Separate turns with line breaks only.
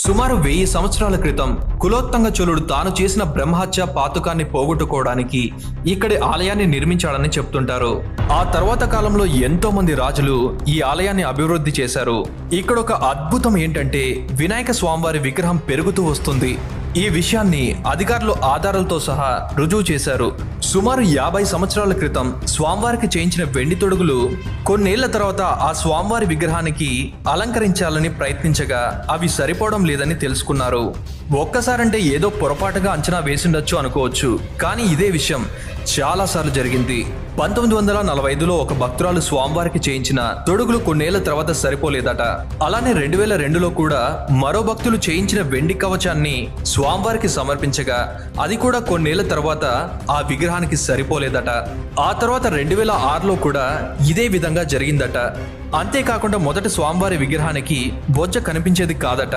సుమారు 1000 సంవత్సరాల క్రితం కులోత్తంగ చోళుడు తాను చేసిన బ్రహ్మహత్య పాతకాన్ని పోగొట్టుకోవడానికి ఇక్కడి ఆలయాన్ని నిర్మించాడని చెప్తుంటారు. ఆ తర్వాత కాలంలో ఎంతో మంది రాజులు ఈ ఆలయాన్ని అభివృద్ధి చేశారు. ఇక్కడ ఒక అద్భుతం ఏంటంటే వినాయక స్వామివారి విగ్రహం పెరుగుతూ వస్తుంది. ఈ విషయాన్ని అధికారులు ఆధారాలతో సహా రుజువు చేశారు. సుమారు 50 సంవత్సరాల క్రితం స్వామివారికి చేయించిన వెండి తొడుగులు కొన్నేళ్ల తర్వాత ఆ స్వామివారి విగ్రహానికి అలంకరించాలని ప్రయత్నించగా అవి సరిపోవడం లేదని తెలుసుకున్నారు. ఒక్కసారంటే ఏదో పొరపాటుగా అంచనా వేసిండొచ్చు అనుకోవచ్చు, కానీ ఇదే విషయం చాలాసార్లు జరిగింది. 1945లో ఒక భక్తురాలు స్వామివారికి చేయించిన తొడుగులు కొన్నేళ్ల తర్వాత సరిపోలేదట. అలానే 2002లో కూడా మరో భక్తులు చేయించిన వెండి కవచాన్ని స్వామివారికి సమర్పించగా అది కూడా కొన్నేళ్ల తర్వాత ఆ విగ్రహానికి సరిపోలేదట. ఆ తర్వాత 2006లో కూడా ఇదే విధంగా జరిగిందట. అంతేకాకుండా మొదటి స్వామివారి విగ్రహానికి బొజ్జ కనిపించేది కాదట.